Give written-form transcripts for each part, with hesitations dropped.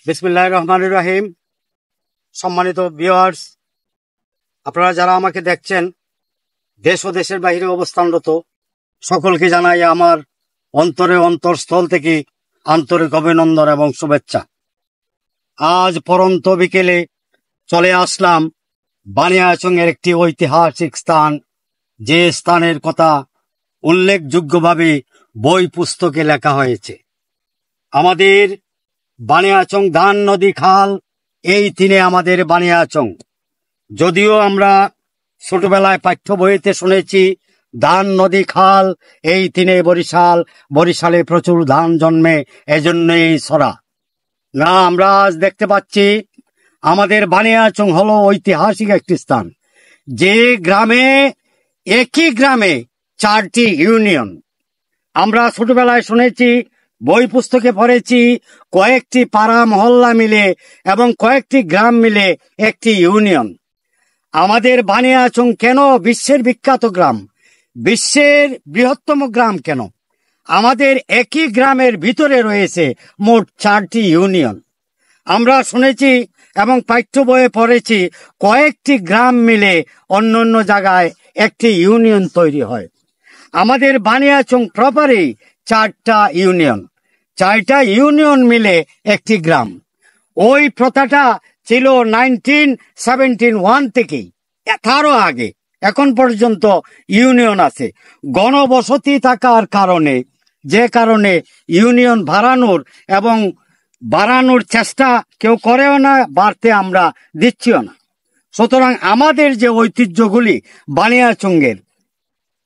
বিসমিল্লাহির রহমানির রহিম। সম্মানিত ভিউয়ার্স, আপনারা যারা আমাকে দেখছেন দেশ ও দেশের বাইরে অবস্থানরত, সকলকে জানাই আমার অন্তরস্থল থেকে আন্তরিক অভিনন্দন এবং শুভেচ্ছা। আজ পরন্ত বিকেলে চলে আসলাম বানিয়াচংয়ের একটি ঐতিহাসিক স্থান, যে স্থানের কথা উল্লেখযোগ্যভাবে বই পুস্তকে লেখা হয়েছে। আমাদের বানিয়াচং ধান নদী খাল, এই তিনে আমাদের বানিয়াচং। যদিও আমরা ছোটবেলায় পাঠ্য বইতে শুনেছি ধান নদী খাল, এই তিনে বরিশাল, বরিশালে প্রচুর ধান জন্মে, এজন্য এই ছড়া না। আমরা আজ দেখতে পাচ্ছি আমাদের বানিয়াচং হলো ঐতিহাসিক একটি স্থান, যে গ্রামে একই গ্রামে 4টি ইউনিয়ন। আমরা ছোটবেলায় শুনেছি, বই পুস্তকে পড়েছি, কয়েকটি পাড়া মহল্লা মিলে এবং কয়েকটি গ্রাম মিলে একটি ইউনিয়ন। আমাদের বানিয়াচং কেন বিশ্বের বিখ্যাত গ্রাম, বিশ্বের বৃহত্তম গ্রাম কেন? আমাদের একই গ্রামের ভিতরে রয়েছে মোট 4টি ইউনিয়ন। আমরা শুনেছি এবং পাঠ্য বইয়ে পড়েছি কয়েকটি গ্রাম মিলে অন্য অন্য জায়গায় একটি ইউনিয়ন তৈরি হয়। আমাদের বানিয়াচং প্রপারই 4টা ইউনিয়ন, 4টা ইউনিয়ন মিলে একটি গ্রাম। ওই প্রথাটা ছিল 1971 থেকেই, তারও আগে এখন পর্যন্ত ইউনিয়ন আছে। গণবসতি থাকার কারণে, যে কারণে ইউনিয়ন বাড়ানোর চেষ্টা কেউ করেও না, বাড়তে আমরা দিচ্ছিও না। সুতরাং আমাদের যে ঐতিহ্যগুলি বানিয়াচংয়ের,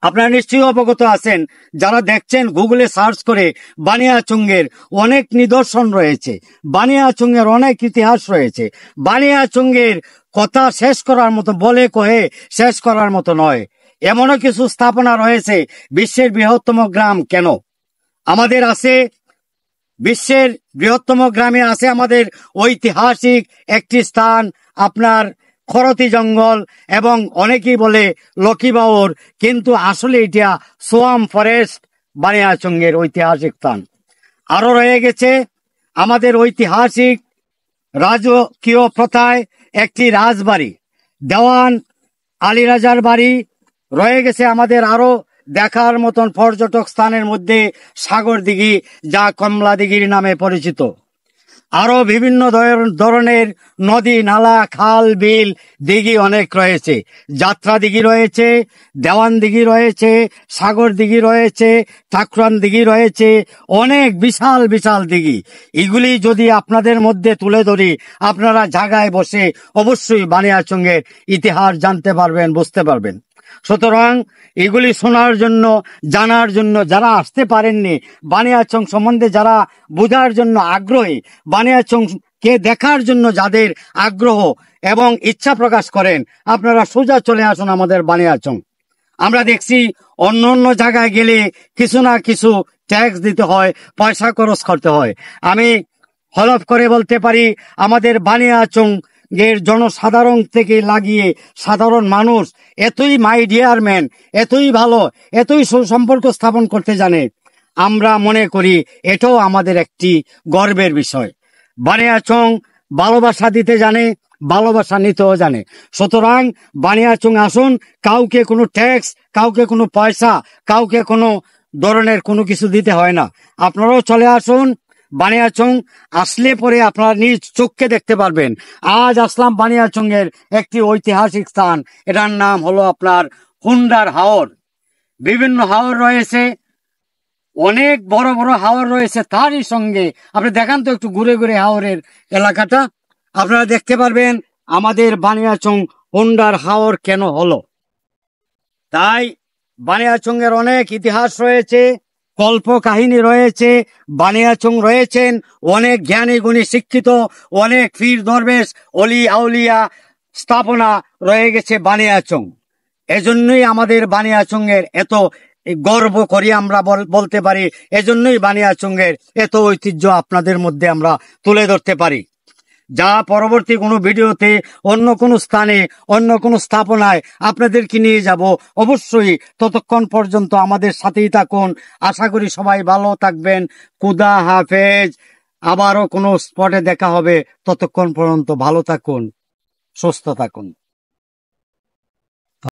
আপনারা নিশ্চয়ই অবগত আছেন, যারা দেখছেন গুগলে সার্চ করে, বানিয়াচংয়ের অনেক নিদর্শন রয়েছে, বানিয়াচংয়ের অনেক ইতিহাস রয়েছে। বানিয়াচংয়ের কথা শেষ করার মতো, বলে কহে শেষ করার মতো নয়। এমনও কিছু স্থাপনা রয়েছে, বিশ্বের বৃহত্তম গ্রাম কেন আমাদের আছে, বিশ্বের বৃহত্তম গ্রামে আছে আমাদের ঐতিহাসিক একটি স্থান, আপনার খরতি জঙ্গল, এবং অনেকেই বলে লকিবাউর, কিন্তু আসলে এটা সোয়াম ফরেস্ট, বানিয়াচংয়ের ঐতিহাসিক স্থান। আরো রয়ে গেছে আমাদের ঐতিহাসিক রাজকীয় প্রথায় একটি রাজবাড়ি, দেওয়ান আলী রাজার বাড়ি রয়ে গেছে। আমাদের আরো দেখার মতন পর্যটক স্থানের মধ্যে সাগর দিঘি, যা কমলা দিঘির নামে পরিচিত। আরো বিভিন্ন ধরনের নদী, নালা, খাল, বিল, দিঘি অনেক রয়েছে। যাত্রা দিঘি রয়েছে, দেওয়ান দিঘি রয়েছে, সাগর দিঘি রয়েছে, ঠাকুরান দিঘি রয়েছে, অনেক বিশাল বিশাল দিঘি। এগুলি যদি আপনাদের মধ্যে তুলে ধরি, আপনারা জায়গায় বসে অবশ্যই বানিয়াচংয়ের ইতিহাস জানতে পারবেন, বুঝতে পারবেন। সুতরাং এগুলি শোনার জন্য, জানার জন্য যারা আসতে পারেননি, বানিয়াচং সম্বন্ধে যারা বোঝার জন্য আগ্রহী, বানিয়াচং কে দেখার জন্য যাদের আগ্রহ এবং ইচ্ছা প্রকাশ করেন, আপনারা সোজা চলে আসুন আমাদের বানিয়াচং। আমরা দেখছি অন্য অন্য জায়গায় গেলে কিছু না কিছু ট্যাক্স দিতে হয়, পয়সা খরচ করতে হয়। আমি হলফ করে বলতে পারি, আমাদের বানিয়াচং এর জনসাধারণ থেকে লাগিয়ে সাধারণ মানুষ এতই মাই ডিয়ার ম্যান, এতই ভালো, এতই সুসম্পর্ক স্থাপন করতে জানে, আমরা মনে করি এটাও আমাদের একটি গর্বের বিষয়। বানিয়াচং ভালোবাসা দিতে জানে, ভালোবাসা নিতেও জানে। সুতরাং বানিয়াচং আসুন, কাউকে কোনো ট্যাক্স, কাউকে কোনো পয়সা, কাউকে কোনো ধরনের কোনো কিছু দিতে হয় না। আপনারাও চলে আসুন বানিয়াচং। আসলে পরে আপনারা নিজ চোখকে দেখতে পারবেন। আজ আসলাম বানিয়াচংয়ের একটি ঐতিহাসিক স্থান, এটার নাম হলো আপনার হুন্ডার হাওর। বিভিন্ন হাওর রয়েছে, অনেক বড় বড় হাওর রয়েছে। তারই সঙ্গে আপনি দেখান তো একটু ঘুরে ঘুরে হাওরের এলাকাটা, আপনারা দেখতে পারবেন আমাদের বানিয়াচং হুন্ডার হাওর কেন হলো। তাই বানিয়াচংয়ের অনেক ইতিহাস রয়েছে, কল্প কাহিনী রয়েছে। বানিয়াচং রয়েছেন অনেক জ্ঞানী গুণী শিক্ষিত, অনেক পীর দরবেশ, অলি আউলিয়া স্থাপনা রয়ে গেছে বানিয়াচং। এজন্যই আমাদের বানিয়াচংয়ের এত গর্ব করি আমরা বলতে পারি, এজন্যই বানিয়াচংয়ের এত ঐতিহ্য আপনাদের মধ্যে আমরা তুলে ধরতে পারি। যা পরবর্তী কোনো ভিডিওতে অন্য কোনো স্থানে, অন্য কোনো স্থাপনায় আপনাদেরকে নিয়ে যাব অবশ্যই। ততক্ষণ পর্যন্ত আমাদের সাথেই থাকুন। আশা করি সবাই ভালো থাকবেন। খুদা হাফেজ। আবারও কোনো স্পটে দেখা হবে। ততক্ষণ পর্যন্ত ভালো থাকুন, সুস্থ থাকুন।